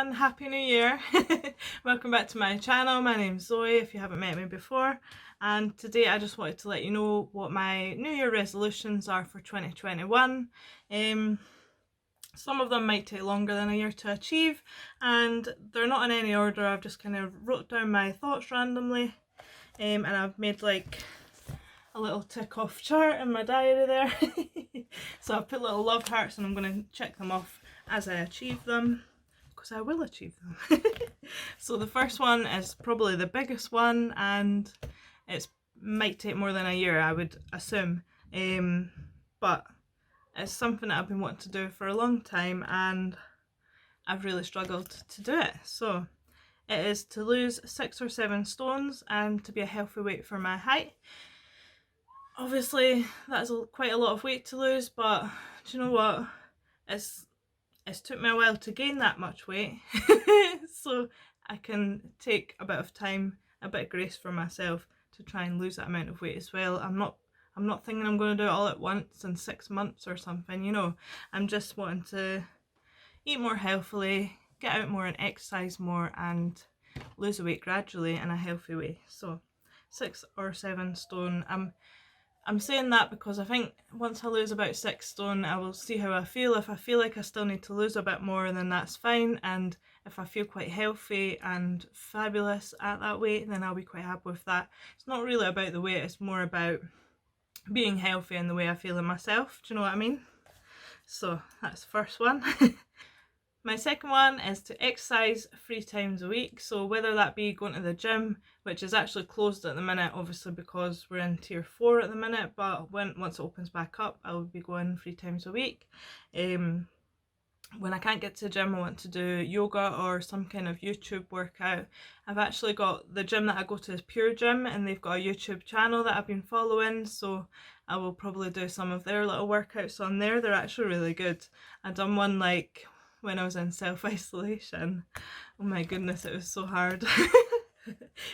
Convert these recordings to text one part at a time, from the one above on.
everyone, Happy New Year! Welcome back to my channel. My name's Zoe if you haven't met me before, and today I just wanted to let you know what my New Year resolutions are for 2021. Some of them might take longer than a year to achieve, and they're not in any order. I've just kind of wrote down my thoughts randomly, and I've made like a little tick off chart in my diary there. So I've put little love hearts and I'm going to check them off as I achieve them, because I will achieve them. So the first one is probably the biggest one, and it might take more than a year, I would assume, but it's something that I've been wanting to do for a long time and I've really struggled to do it. So it is to lose 6 or 7 stones and to be a healthy weight for my height. Obviously that's quite a lot of weight to lose, but do you know what, it's took me a while to gain that much weight. So I can take a bit of time, a bit of grace for myself to try and lose that amount of weight as well. I'm not thinking I'm going to do it all at once in 6 months or something, you know. I'm just wanting to eat more healthily, get out more and exercise more and lose the weight gradually in a healthy way. So 6 or 7 stone. I'm saying that because I think once I lose about 6 stone, I will see how I feel. If I feel like I still need to lose a bit more, then that's fine. And if I feel quite healthy and fabulous at that weight, then I'll be quite happy with that. It's not really about the weight, it's more about being healthy and the way I feel in myself. Do you know what I mean? So that's the first one. My second one is to exercise 3 times a week. So whether that be going to the gym, which is actually closed at the minute, obviously because we're in tier 4 at the minute, but once it opens back up, I will be going 3 times a week. When I can't get to the gym, I want to do yoga or some kind of YouTube workout. I've actually got the gym that I go to is Pure Gym, and they've got a YouTube channel that I've been following, so I will probably do some of their little workouts on there. They're actually really good. I've done one like when I was in self-isolation. Oh my goodness, it was so hard.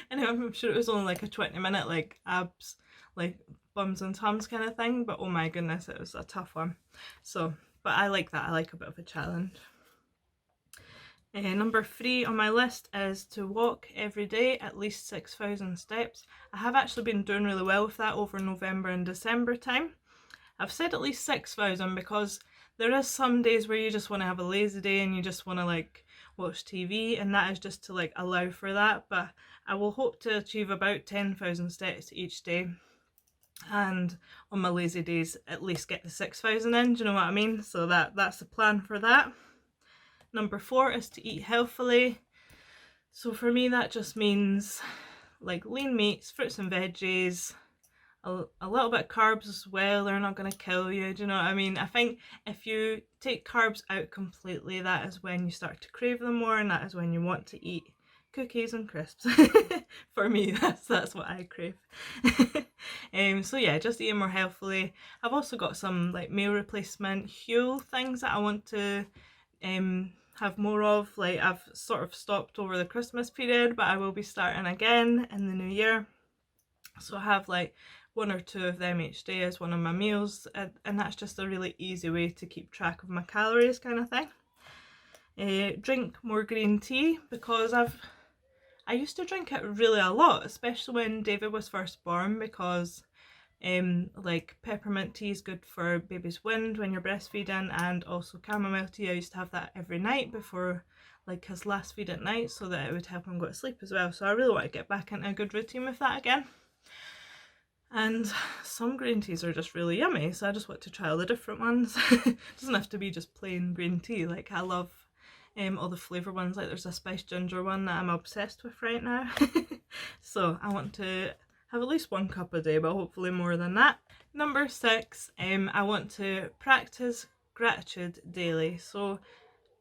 And I'm sure it was only like a 20-minute like abs, like bums and tums kind of thing, but oh my goodness, it was a tough one. So, but I like that, I like a bit of a challenge. Number 3 on my list is to walk every day at least 6,000 steps. I have actually been doing really well with that over November and December time. I've said at least 6,000 because there is some days where you just want to have a lazy day and you just want to like watch TV, and that is just to like allow for that. But I will hope to achieve about 10,000 steps each day, and on my lazy days at least get the 6,000 in, do you know what I mean? So that's the plan for that. Number 4 is to eat healthily. So for me that just means like lean meats, fruits and veggies, a little bit of carbs as well. They're not going to kill you, do you know what I mean? I think if you take carbs out completely, that is when you start to crave them more, and that is when you want to eat cookies and crisps. For me, that's what I crave. So yeah, just eating more healthily. I've also got some like meal replacement Huel things that I want to have more of. Like I've sort of stopped over the Christmas period, but I will be starting again in the new year. So I have like 1 or 2 of them each day as one of my meals, and that's just a really easy way to keep track of my calories kind of thing. Drink more green tea, because I used to drink it really a lot, especially when David was first born, because like peppermint tea is good for baby's wind when you're breastfeeding, and also chamomile tea. I used to have that every night before like his last feed at night, so that it would help him go to sleep as well. So I really want to get back into a good routine with that again. And some green teas are just really yummy, so I just want to try all the different ones. It doesn't have to be just plain green tea. Like I love all the flavour ones. Like there's a spiced ginger one that I'm obsessed with right now. So I want to have at least 1 cup a day, but hopefully more than that. Number 6, I want to practice gratitude daily. So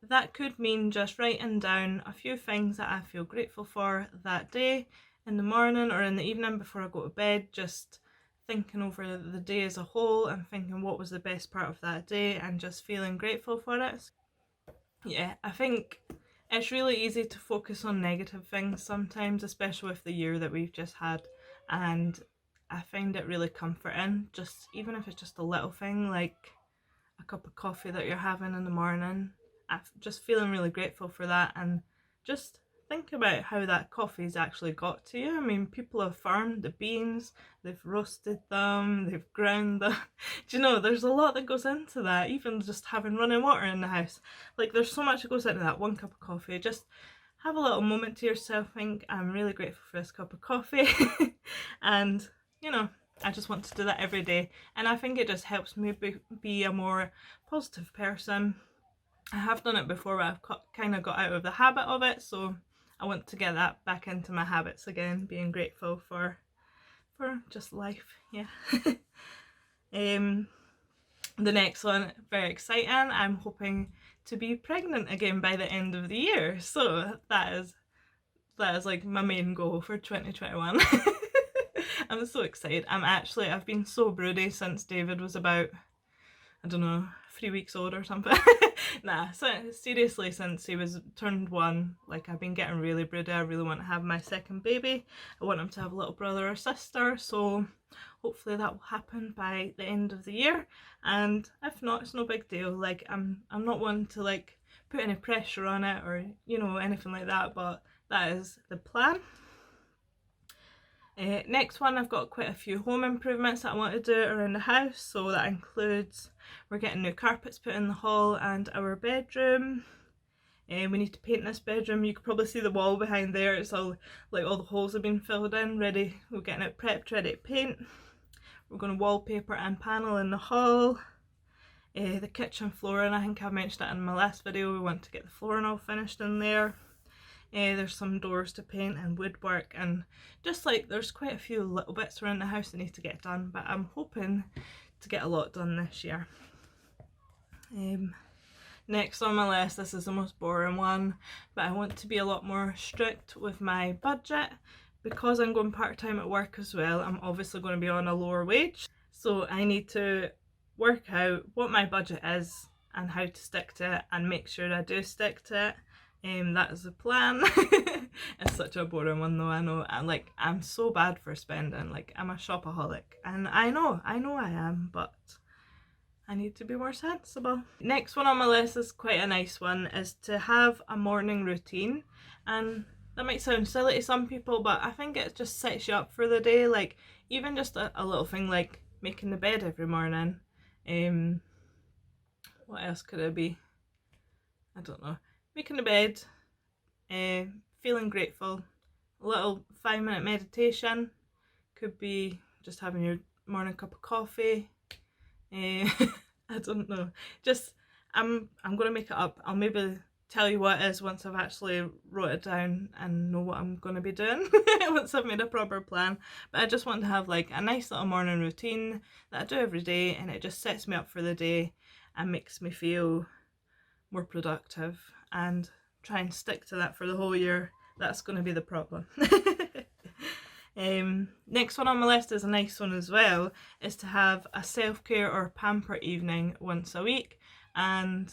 that could mean just writing down a few things that I feel grateful for that day, in the morning or in the evening before I go to bed, just thinking over the day as a whole and thinking what was the best part of that day and just feeling grateful for it. Yeah, I think it's really easy to focus on negative things sometimes, especially with the year that we've just had, and I find it really comforting, just even if it's just a little thing like a cup of coffee that you're having in the morning I'm just feeling really grateful for that, and just think about how that coffee's actually got to you. I mean, people have farmed the beans, they've roasted them, they've ground them. Do you know, there's a lot that goes into that, even just having running water in the house. Like, there's so much that goes into that one cup of coffee. Just have a little moment to yourself, think, I'm really grateful for this cup of coffee. And, you know, I just want to do that every day. And I think it just helps me be a more positive person. I have done it before, but I've kind of got out of the habit of it, so I want to get that back into my habits again, being grateful for just life, yeah. The next one, very exciting. I'm hoping to be pregnant again by the end of the year, so that is like my main goal for 2021. I'm so excited. I've been so broody since David was about, I don't know, 3 weeks old or something. Nah, so seriously, since he was turned 1, like, I've been getting really broody. I really want to have my second baby. I want him to have a little brother or sister, so hopefully that will happen by the end of the year. And if not, it's no big deal. Like, I'm not one to like put any pressure on it or, you know, anything like that, but that is the plan. Next one, I've got quite a few home improvements that I want to do around the house, so that includes we're getting new carpets put in the hall and our bedroom. We need to paint this bedroom. You can probably see the wall behind there. It's all like all the holes have been filled in, ready. We're getting it prepped, ready to paint. We're going to wallpaper and panel in the hall. The kitchen flooring, I think I mentioned that in my last video, we want to get the flooring all finished in there. There's some doors to paint and woodwork, and just like there's quite a few little bits around the house that need to get done, but I'm hoping to get a lot done this year. Next on my list, this is the most boring one, but I want to be a lot more strict with my budget. Because I'm going part-time at work as well, I'm obviously going to be on a lower wage, so I need to work out what my budget is and how to stick to it, and make sure I do stick to it. That is the plan. It's such a boring one though, I know. I'm so bad for spending. Like, I'm a shopaholic, and I know I am, but I need to be more sensible. Next one on my list is quite a nice one, is to have a morning routine. And that might sound silly to some people, but I think it just sets you up for the day. Like, even just a little thing like making the bed every morning. What else could it be? I don't know. Making the bed, feeling grateful, a little 5-minute meditation, could be just having your morning cup of coffee. I don't know. Just I'm gonna make it up. I'll maybe tell you what it is once I've actually wrote it down and know what I'm gonna be doing once I've made a proper plan. But I just want to have like a nice little morning routine that I do every day, and it just sets me up for the day and makes me feel more productive, and try and stick to that for the whole year. That's going to be the problem. Next one on my list is a nice one as well, is to have a self-care or pamper evening once a week. And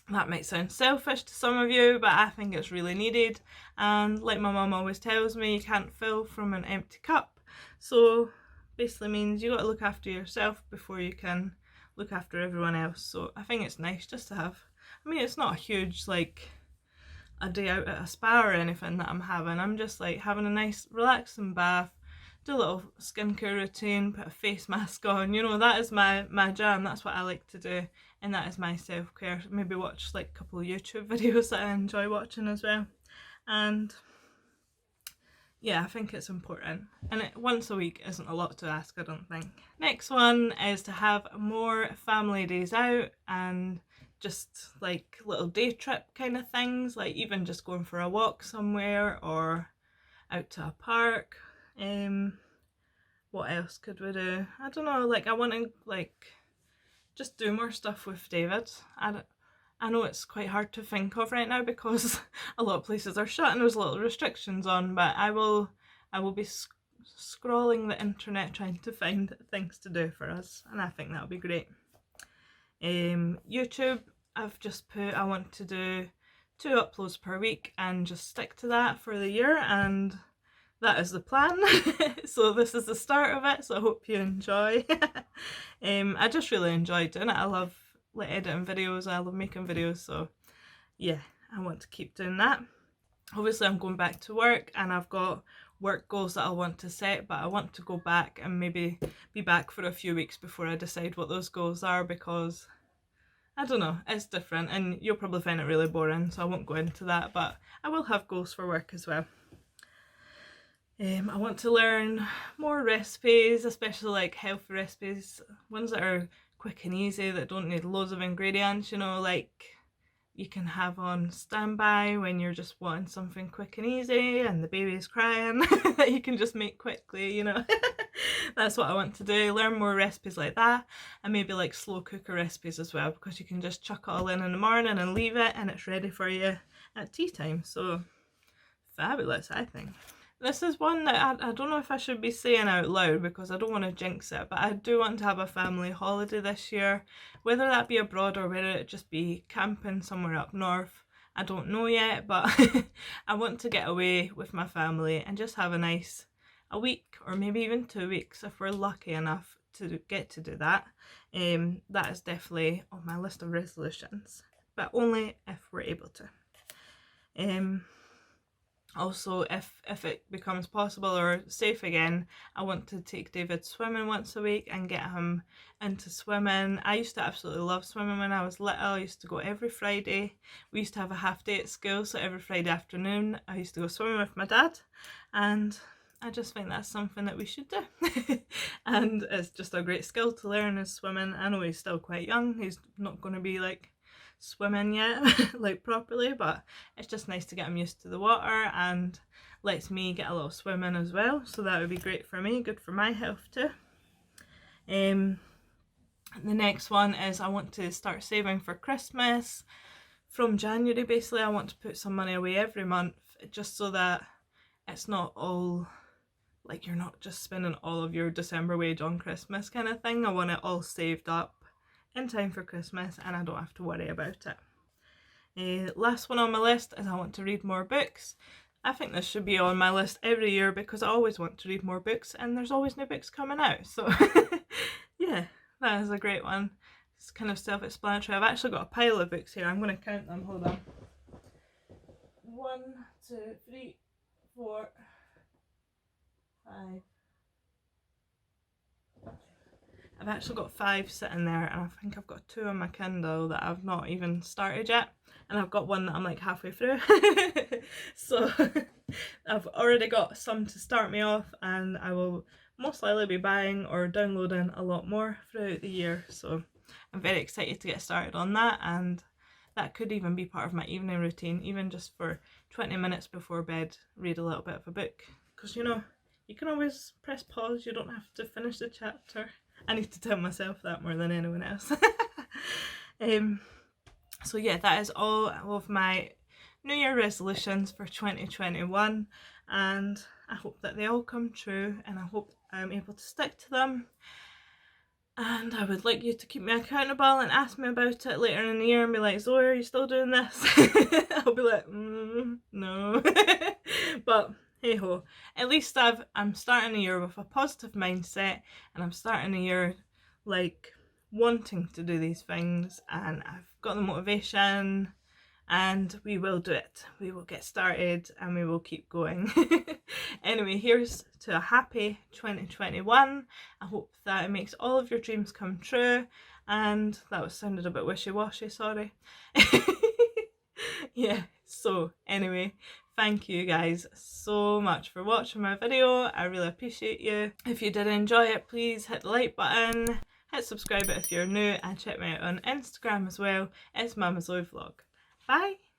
that might sound selfish to some of you, but I think it's really needed. And like my mum always tells me, you can't fill from an empty cup. So basically means you got to look after yourself before you can look after everyone else. So I think it's nice just to have, I mean, it's not a huge like a day out at a spa or anything that I'm having. I'm just like having a nice relaxing bath, do a little skincare routine, put a face mask on, you know, that is my jam. That's what I like to do, and that is my self-care. Maybe watch like a couple of YouTube videos that I enjoy watching as well. And yeah, I think it's important, and once a week isn't a lot to ask, I don't think. Next one is to have more family days out, and just like little day trip kind of things, like even just going for a walk somewhere or out to a park. What else could we do? I don't know, like I want to like just do more stuff with David. I know it's quite hard to think of right now because a lot of places are shut and there's little restrictions on, but I will be scrolling the internet trying to find things to do for us, and I think that'll be great. YouTube, I've just put I want to do 2 uploads per week and just stick to that for the year, and that is the plan. So this is the start of it, so I hope you enjoy. I just really enjoy doing it. I love like editing videos, I love making videos, so yeah, I want to keep doing that. Obviously I'm going back to work and I've got work goals that I want to set, but I want to go back and maybe be back for a few weeks before I decide what those goals are, because I don't know, it's different and you'll probably find it really boring, so I won't go into that, but I will have goals for work as well. I want to learn more recipes, especially like healthy recipes, ones that are quick and easy, that don't need loads of ingredients, you know, like you can have on standby when you're just wanting something quick and easy and the baby's crying that you can just make quickly, you know. That's what I want to do, learn more recipes like that, and maybe like slow cooker recipes as well, because you can just chuck it all in the morning and leave it and it's ready for you at tea time. So fabulous, I think. This is one that I don't know if I should be saying out loud because I don't want to jinx it, but I do want to have a family holiday this year, whether that be abroad or whether it just be camping somewhere up north. I don't know yet, but I want to get away with my family and just have a week or maybe even 2 weeks if we're lucky enough to get to do that. That is definitely on my list of resolutions, but only if we're able to. Also, if it becomes possible or safe again, I want to take David swimming once a week and get him into swimming. I used to absolutely love swimming when I was little. I used to go every Friday. We used to have a half day at school, so every Friday afternoon I used to go swimming with my dad, and I just think that's something that we should do. And it's just a great skill to learn, is swimming. I know he's still quite young, he's not going to be like swimming yet like properly, but it's just nice to get him used to the water and lets me get a little swimming as well, so that would be great for me, good for my health too. The next one is I want to start saving for Christmas. From January basically I want to put some money away every month, just so that it's not all like you're not just spending all of your December wage on Christmas kind of thing. I want it all saved up in time for Christmas and I don't have to worry about it. Last one on my list is I want to read more books. I think this should be on my list every year because I always want to read more books and there's always new books coming out, so yeah, that is a great one. It's kind of self-explanatory. I've actually got a pile of books here. I'm going to count them, hold on. 1, 2, 3, 4, 5. I've actually got 5 sitting there, and I think I've got 2 on my Kindle that I've not even started yet, and I've got one that I'm like halfway through. So I've already got some to start me off, and I will most likely be buying or downloading a lot more throughout the year, so I'm very excited to get started on that, and that could even be part of my evening routine, even just for 20 minutes before bed, read a little bit of a book, because you know, you can always press pause, you don't have to finish the chapter. I need to tell myself that more than anyone else. So yeah, that is all of my New Year resolutions for 2021, and I hope that they all come true, and I hope I'm able to stick to them. And I would like you to keep me accountable and ask me about it later in the year and be like, Zoe, are you still doing this? I'll be like, no. But hey ho, at least I'm starting the year with a positive mindset, and I'm starting the year like wanting to do these things, and I've got the motivation, and we will do it. We will get started and we will keep going. Anyway, here's to a happy 2021. I hope that it makes all of your dreams come true, and that was sounded a bit wishy-washy, sorry. Yeah, so anyway, thank you guys so much for watching my video. I really appreciate you. If you did enjoy it, please hit the like button, hit subscribe if you're new, and check me out on Instagram as well. It's Mama Zoe Vlog. Bye!